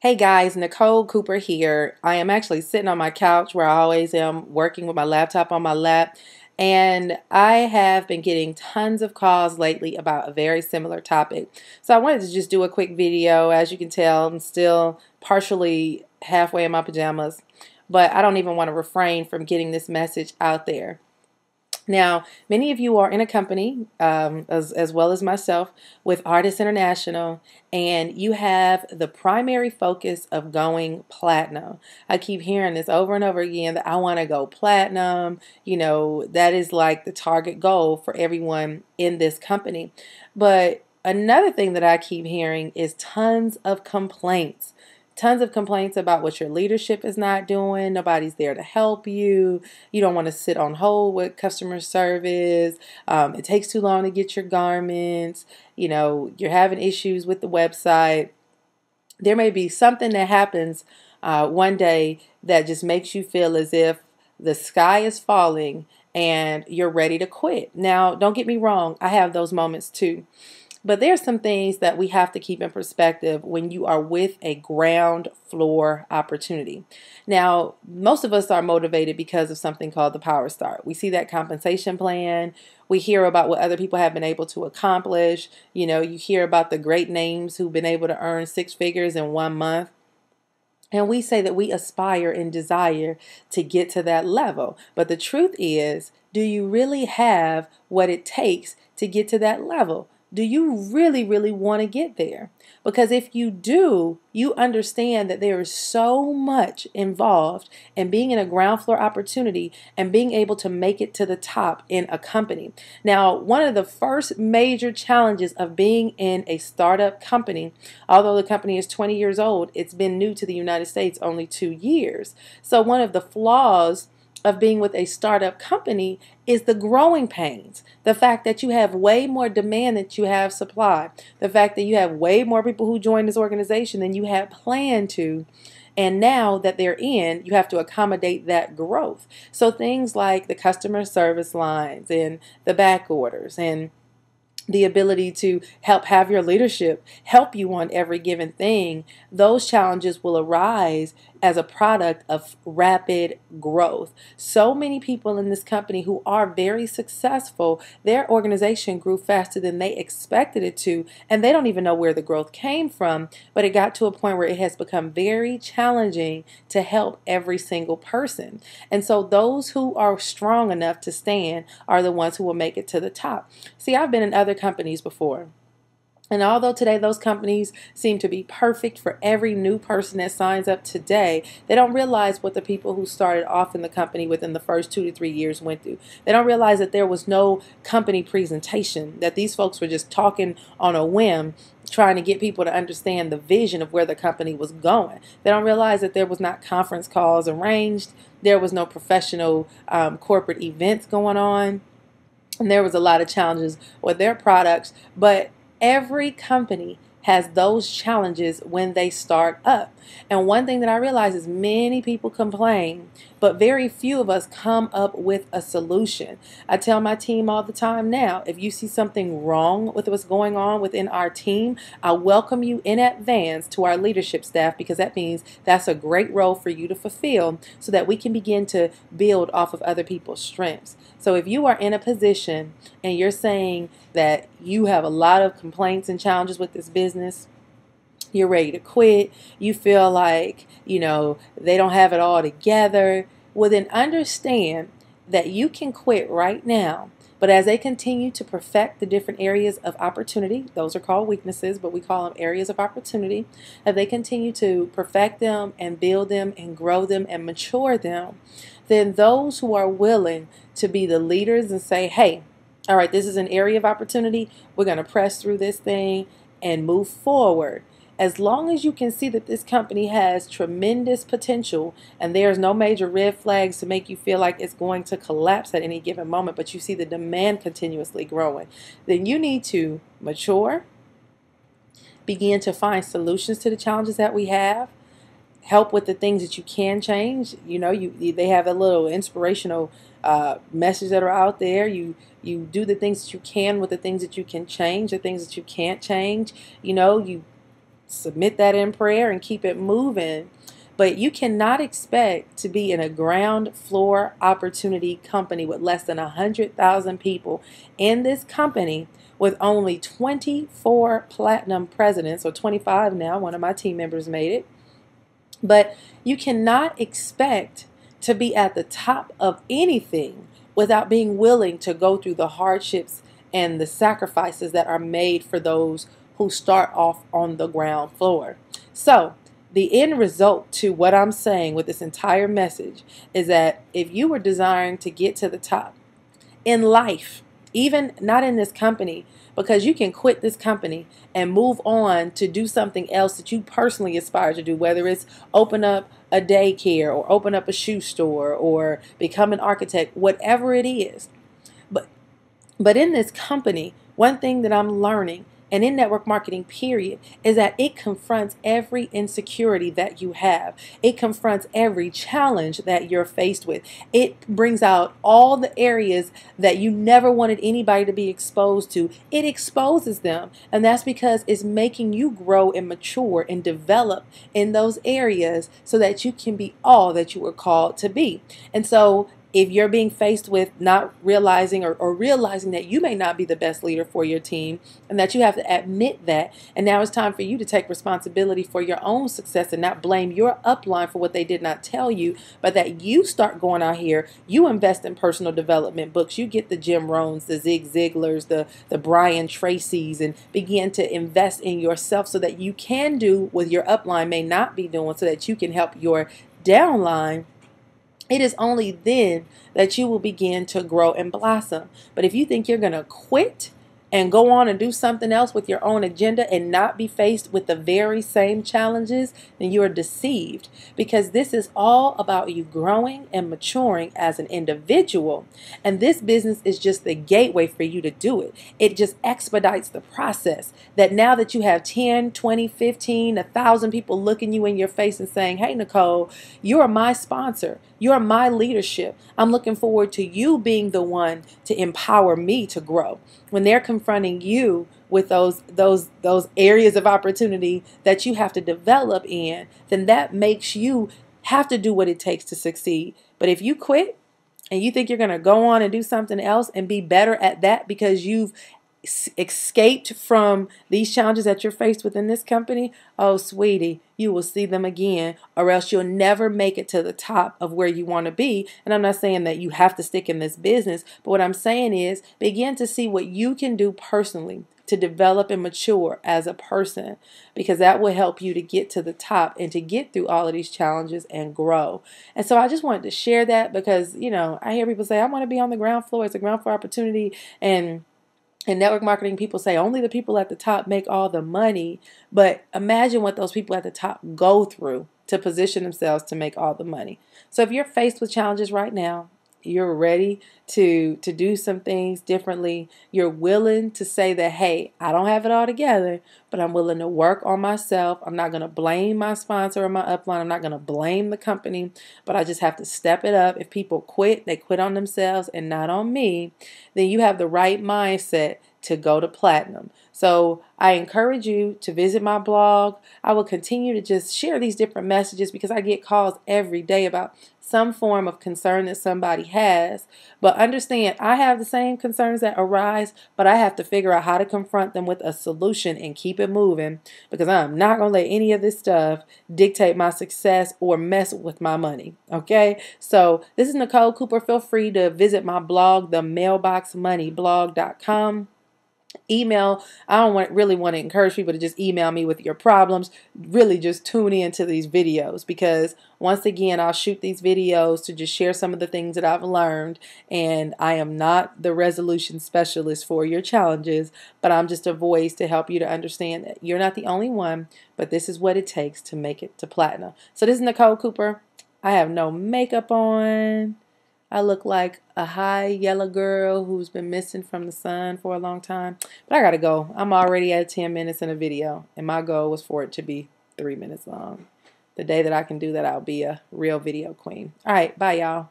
Hey guys, Nicole Cooper here. I am actually sitting on my couch where I always am, working with my laptop on my lap, and I have been getting tons of calls lately about a very similar topic. So I wanted to just do a quick video. As you can tell, I'm still partially halfway in my pajamas, but I don't even want to refrain from getting this message out there. Now, many of you are in a company, as well as myself, with Ardyss International, and you have the primary focus of going platinum. I keep hearing this over and over again that I want to go platinum. You know, that is like the target goal for everyone in this company. But another thing that I keep hearing is tons of complaints. Tons of complaints about what your leadership is not doing. Nobody's there to help you. You don't want to sit on hold with customer service. It takes too long to get your garments. You know, you're having issues with the website. There may be something that happens one day that just makes you feel as if the sky is falling and you're ready to quit. Now, don't get me wrong. I have those moments too. But there's some things that we have to keep in perspective when you are with a ground floor opportunity. Now, most of us are motivated because of something called the Power Start. We see that compensation plan. We hear about what other people have been able to accomplish. You know, you hear about the great names who've been able to earn 6 figures in 1 month. And we say that we aspire and desire to get to that level. But the truth is, do you really have what it takes to get to that level? Do you really want to get there? Because if you do, you understand that there is so much involved in being in a ground floor opportunity and being able to make it to the top in a company. Now, one of the first major challenges of being in a startup company, although the company is 20 years old, it's been new to the United States only 2 years. So one of the flaws of being with a startup company is the growing pains. The fact that you have way more demand than you have supply. The fact that you have way more people who join this organization than you had planned to. And now that they're in, you have to accommodate that growth. So things like the customer service lines and the back orders and the ability to have your leadership help you on every given thing, those challenges will arise as a product of rapid growth. So many people in this company who are very successful, their organization grew faster than they expected it to, and they don't even know where the growth came from, but it got to a point where it has become very challenging to help every single person. And so those who are strong enough to stand are the ones who will make it to the top. See, I've been in other companies before. And although today those companies seem to be perfect for every new person that signs up today, they don't realize what the people who started off in the company within the first 2 to 3 years went through. They don't realize that there was no company presentation, that these folks were just talking on a whim, trying to get people to understand the vision of where the company was going. They don't realize that there was not conference calls arranged. There was no professional corporate events going on. And there was a lot of challenges with their products, but every company has those challenges when they start up. And one thing that I realize is many people complain, but very few of us come up with a solution. I tell my team all the time now, if you see something wrong with what's going on within our team, I welcome you in advance to our leadership staff, because that means that's a great role for you to fulfill so that we can begin to build off of other people's strengths. So if you are in a position and you're saying that you have a lot of complaints and challenges with this business, you're ready to quit, you feel like, you know, they don't have it all together, well then understand that you can quit right now. But as they continue to perfect the different areas of opportunity, those are called weaknesses, but we call them areas of opportunity. As they continue to perfect them and build them and grow them and mature them, then those who are willing to be the leaders and say, hey, all right, this is an area of opportunity, we're going to press through this thing and move forward. As long as you can see that this company has tremendous potential and there's no major red flags to make you feel like it's going to collapse at any given moment, but you see the demand continuously growing, then you need to mature, begin to find solutions to the challenges that we have, help with the things that you can change. You know, they have a little inspirational message that are out there. You do the things that you can with the things that you can change, the things that you can't change. You know, you submit that in prayer and keep it moving. But you cannot expect to be in a ground floor opportunity company with less than 100,000 people in this company with only 24 platinum presidents, or 25 now. One of my team members made it. But you cannot expect to be at the top of anything without being willing to go through the hardships and the sacrifices that are made for those who start off on the ground floor. So, the end result to what I'm saying with this entire message is that if you were desiring to get to the top in life, even not in this company, because you can quit this company and move on to do something else that you personally aspire to do, whether it's open up a daycare or open up a shoe store or become an architect, whatever it is. But in this company, one thing that I'm learning, and in network marketing period, is that it confronts every insecurity that you have. It confronts every challenge that you're faced with. It brings out all the areas that you never wanted anybody to be exposed to. It exposes them, and that's because it's making you grow and mature and develop in those areas so that you can be all that you were called to be. And so if you're being faced with not realizing or realizing that you may not be the best leader for your team and that you have to admit that, and now it's time for you to take responsibility for your own success and not blame your upline for what they did not tell you, but that you start going out here, you invest in personal development books, you get the Jim Rohns, the Zig Ziglars, the Brian Tracys, and begin to invest in yourself so that you can do what your upline may not be doing, so that you can help your downline. It is only then that you will begin to grow and blossom. But if you think you're going to quit and go on and do something else with your own agenda and not be faced with the very same challenges, then you are deceived, because this is all about you growing and maturing as an individual. And this business is just the gateway for you to do it. It just expedites the process, that now that you have 10, 20, 15, 1,000 people looking you in your face and saying, hey, Nicole, you're my sponsor. You're my leadership. I'm looking forward to you being the one to empower me to grow. When they're confronting you with those areas of opportunity that you have to develop in, then that makes you have to do what it takes to succeed. But if you quit and you think you're going to go on and do something else and be better at that because you've escaped from these challenges that you're faced with in this company, oh sweetie, you will see them again, or else you'll never make it to the top of where you want to be. And I'm not saying that you have to stick in this business, but what I'm saying is begin to see what you can do personally to develop and mature as a person, because that will help you to get to the top and to get through all of these challenges and grow. And so I just wanted to share that because, you know, I hear people say, I want to be on the ground floor. It's a ground floor opportunity. And in network marketing, people say only the people at the top make all the money. But imagine what those people at the top go through to position themselves to make all the money. So if you're faced with challenges right now, you're ready to do some things differently, you're willing to say that, hey, I don't have it all together, but I'm willing to work on myself. I'm not going to blame my sponsor or my upline. I'm not going to blame the company, but I just have to step it up. If people quit, they quit on themselves and not on me. Then you have the right mindset to go to platinum. So I encourage you to visit my blog. I will continue to just share these different messages because I get calls every day about some form of concern that somebody has. But understand, I have the same concerns that arise, but I have to figure out how to confront them with a solution and keep it moving, because I'm not going to let any of this stuff dictate my success or mess with my money. Okay? So this is Nicole Cooper. Feel free to visit my blog, themailboxmoneyblog.com. Email. I don't really want to encourage people to just email me with your problems. Really just tune into these videos, because once again, I'll shoot these videos to just share some of the things that I've learned, and I am not the resolution specialist for your challenges, but I'm just a voice to help you to understand that you're not the only one, but this is what it takes to make it to platinum. So this is Nicole Cooper. I have no makeup on. I look like a high yellow girl who's been missing from the sun for a long time. But I gotta go. I'm already at 10 minutes in a video, and my goal was for it to be 3 minutes long. The day that I can do that, I'll be a real video queen. All right, bye y'all.